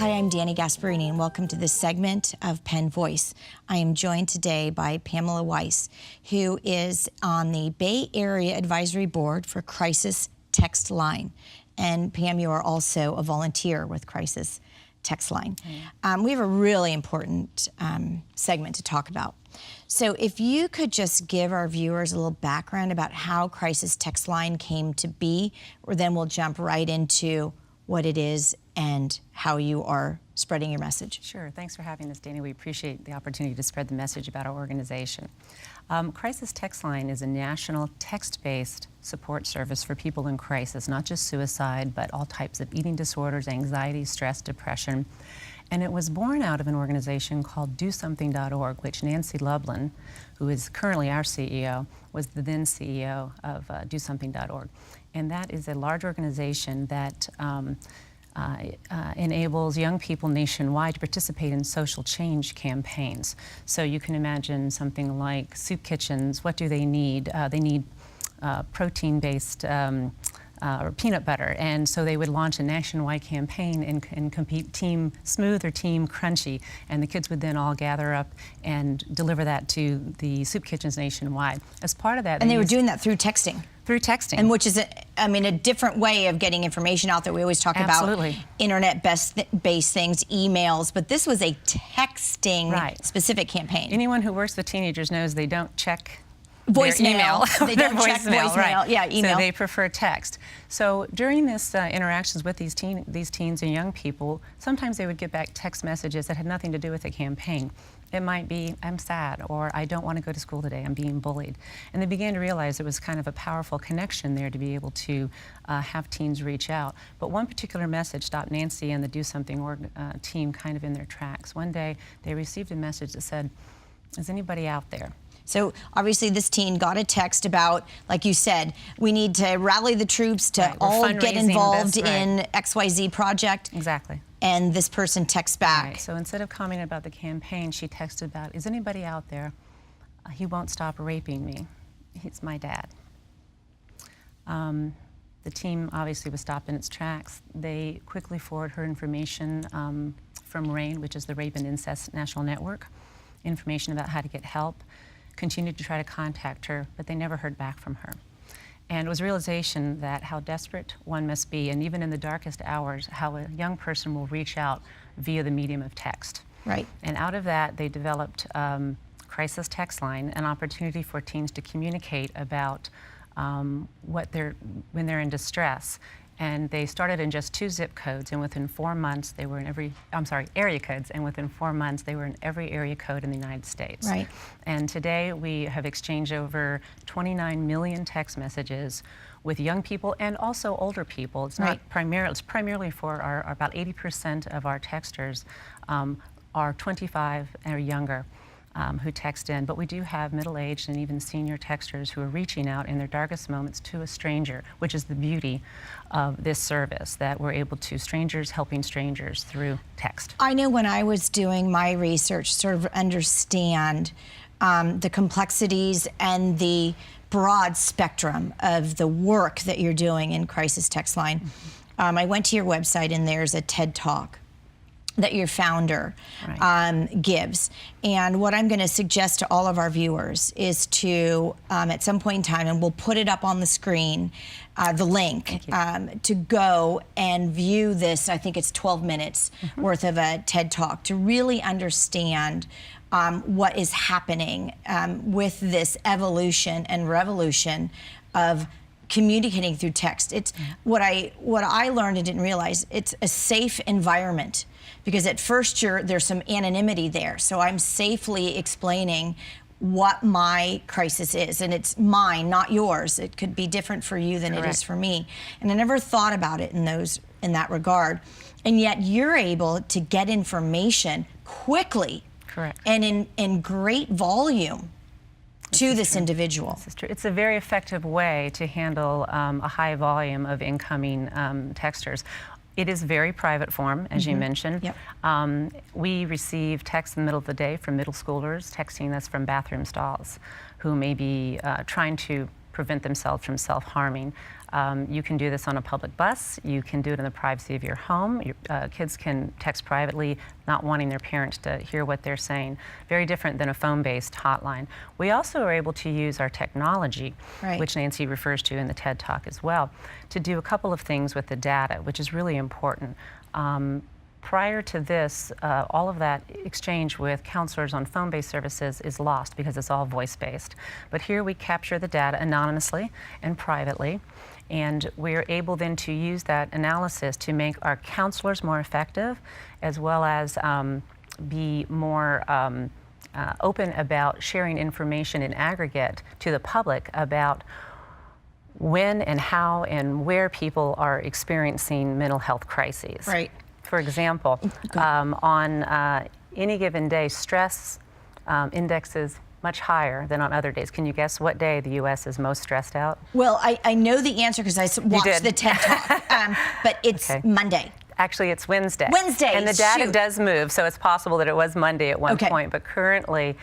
Hi, I'm Dani Gasparini, and welcome to this segment of Penn Voice. I am joined today by Pamela Weiss, who is on the Bay Area Advisory Board for Crisis Text Line. And Pam, you are also a volunteer with Crisis Text Line. We have a really important segment to talk about. So if you could just give our viewers a little background about how Crisis Text Line came to be, or then we'll jump right into what it is and how you are spreading your message. Sure. Thanks for having us, Dani. We appreciate the opportunity to spread the message about our organization. Crisis Text Line is a national text-based support service for people in crisis, not just suicide, but all types of eating disorders, anxiety, stress, depression. And it was born out of an organization called DoSomething.org, which Nancy Lublin, who is currently our CEO, was the then CEO of DoSomething.org. And that is a large organization that enables young people nationwide to participate in social change campaigns. So you can imagine something like soup kitchens. What do they need? They need protein-based or peanut butter, and so they would launch a nationwide campaign and compete Team Smooth or Team Crunchy, and the kids would then all gather up and deliver that to the soup kitchens nationwide. As part of that, and they were doing that through texting. Through texting. And which is, a different way of getting information out there. We always talk about internet-based things, emails, but this was a texting specific campaign. Anyone who works with teenagers knows they don't check voicemail. They don't check voicemail, right. Yeah, email. So they prefer text. So during this interactions with these teens and young people, sometimes they would get back text messages that had nothing to do with the campaign. It might be, I'm sad, or I don't want to go to school today, I'm being bullied. And they began to realize there was kind of a powerful connection there to be able to have teens reach out. But one particular message stopped Nancy and the Do Something org team kind of in their tracks. One day they received a message that said, is anybody out there? So obviously this teen got a text about, like you said, we need to rally the troops to all get involved in XYZ project. Exactly. And this person texts back. Right. So instead of commenting about the campaign, she texted about, is anybody out there? He won't stop raping me. He's my dad. The team obviously was stopped in its tracks. They quickly forwarded her information from RAIN, which is the Rape and Incest National Network, information about how to get help. Continued to try to contact her, but they never heard back from her. And it was a realization that how desperate one must be, and even in the darkest hours, how a young person will reach out via the medium of text. Right. And out of that, they developed Crisis Text Line, an opportunity for teens to communicate about when they're in distress. And they started in just 2 zip codes, and within 4 months they were in area codes, and within 4 months they were in every area code in the United States. Right. And today we have exchanged over 29 million text messages with young people and also older people. It's not primarily, it's primarily for our about 80% of our texters are 25 or younger. Who text in, but we do have middle-aged and even senior texters who are reaching out in their darkest moments to a stranger, which is the beauty of this service, that we're able to strangers helping strangers through text. I know when I was doing my research, sort of understand the complexities and the broad spectrum of the work that you're doing in Crisis Text Line. I went to your website and there's a TED Talk that your founder gives. And what I'm going to suggest to all of our viewers is to, at some point in time, and we'll put it up on the screen, the link, to go and view this. I think it's 12 minutes worth of a TED Talk to really understand what is happening with this evolution and revolution of communicating through text. It's what I learned and didn't realize, it's a safe environment. Because at first there's some anonymity there. So I'm safely explaining what my crisis is, and it's mine, not yours. It could be different for you than it is for me. And I never thought about it in that regard. And yet you're able to get information quickly and in great volume to this individual. This is true. It's a very effective way to handle a high volume of incoming texters. It is very private form, as you mentioned. Yep. We receive texts in the middle of the day from middle schoolers texting us from bathroom stalls who may be trying to prevent themselves from self-harming. You can do this on a public bus. You can do it in the privacy of your home. Your kids can text privately, not wanting their parents to hear what they're saying. Very different than a phone-based hotline. We also are able to use our technology, which Nancy refers to in the TED Talk as well, to do a couple of things with the data, which is really important. Prior to this, all of that exchange with counselors on phone-based services is lost because it's all voice-based. But here we capture the data anonymously and privately, and we're able then to use that analysis to make our counselors more effective, as well as be more open about sharing information in aggregate to the public about when and how and where people are experiencing mental health crises. Right. For example, on any given day, stress index is much higher than on other days. Can you guess what day the U.S. is most stressed out? Well, I know the answer because I watched the TED Talk, but it's Monday. Actually, it's Wednesday. Wednesday. And the data does move, so it's possible that it was Monday at one point, but currently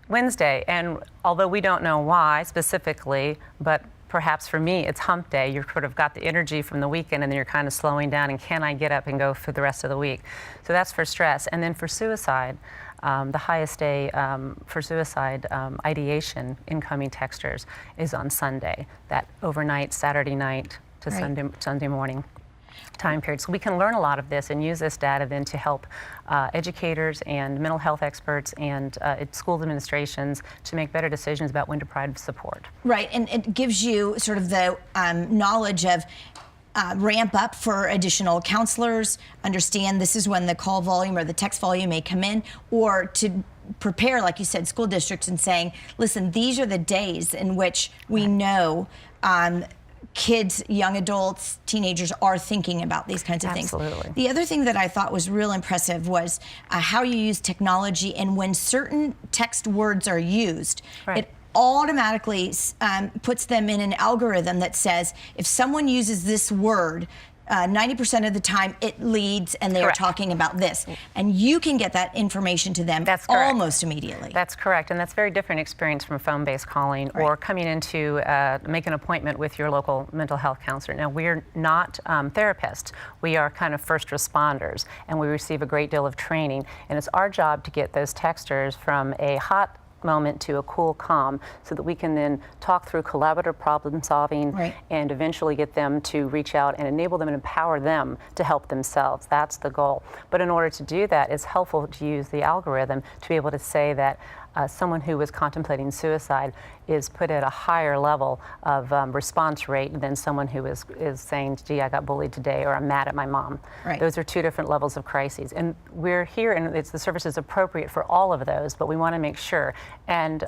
Wednesday. And although we don't know why specifically, but perhaps for me, it's hump day. You've sort of got the energy from the weekend and then you're kind of slowing down and can I get up and go for the rest of the week? So that's for stress. And then for suicide, the highest day for suicide ideation incoming texters is on Sunday, that overnight, Saturday night to Sunday morning time period. So we can learn a lot of this and use this data then to help educators and mental health experts and school administrations to make better decisions about when to provide support. Right, and it gives you sort of the knowledge of ramp up for additional counselors, understand this is when the call volume or the text volume may come in, or to prepare, like you said, school districts and saying, listen, these are the days in which we know kids, young adults, teenagers are thinking about these kinds of things. Absolutely. The other thing that I thought was real impressive was how you use technology, and when certain text words are used, it automatically puts them in an algorithm that says if someone uses this word, 90% of the time it leads and they're talking about this. And you can get that information to them almost immediately. That's correct. And that's a very different experience from phone-based calling or coming in to make an appointment with your local mental health counselor. Now, we're not therapists. We are kind of first responders, and we receive a great deal of training. And it's our job to get those texters from a hot moment to a cool calm so that we can then talk through collaborative problem solving and eventually get them to reach out and enable them and empower them to help themselves. That's the goal. But in order to do that, it's helpful to use the algorithm to be able to say that someone who is contemplating suicide is put at a higher level of response rate than someone who is saying, gee, I got bullied today, or I'm mad at my mom. Those are two different levels of crises. And we're here, and the service is appropriate for all of those, but we want to make sure. And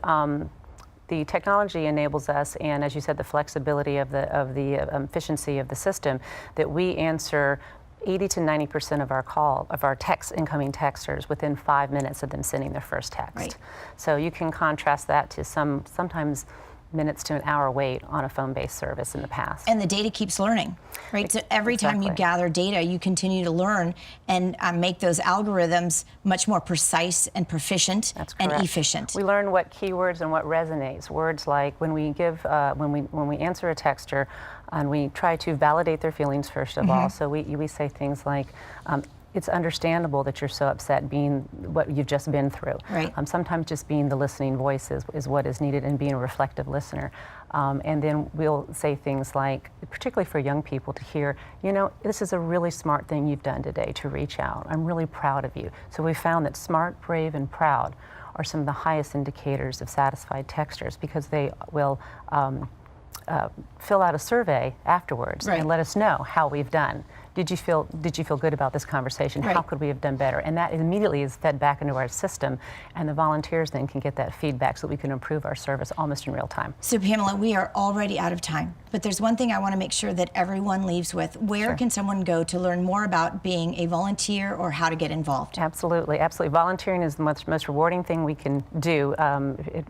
the technology enables us, and as you said, the flexibility of the efficiency of the system, that we answer 80 to 90% of our incoming texters within 5 minutes of them sending their first text. So you can contrast that to sometimes minutes to an hour wait on a phone-based service in the past. And the data keeps learning, right? So every time you gather data, you continue to learn and make those algorithms much more precise and proficient and efficient. We learn what keywords and what resonates. Words like when we answer a texter, and we try to validate their feelings first of all. So we say things like, it's understandable that you're so upset being what you've just been through. Sometimes just being the listening voice is what is needed, and being a reflective listener. And then we'll say things like, particularly for young people to hear, you know, this is a really smart thing you've done today to reach out. I'm really proud of you. So we found that smart, brave, and proud are some of the highest indicators of satisfied texters, because they will fill out a survey afterwards and let us know how we've done. Did you feel good about this conversation? How could we have done better? And that immediately is fed back into our system, and the volunteers then can get that feedback so that we can improve our service almost in real time. So Pamela, we are already out of time, but there's one thing I want to make sure that everyone leaves with. Where can someone go to learn more about being a volunteer or how to get involved? Absolutely, absolutely. Volunteering is the most rewarding thing we can do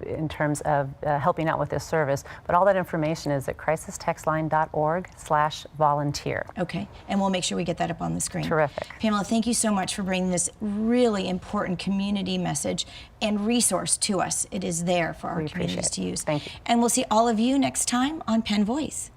in terms of helping out with this service, but all that information is at crisistextline.org/volunteer. Okay, and we'll make sure we get that up on the screen. Terrific. Pamela, thank you so much for bringing this really important community message and resource to us. It is there for our communities to use. Thank you. And we'll see all of you next time on Penn Voice.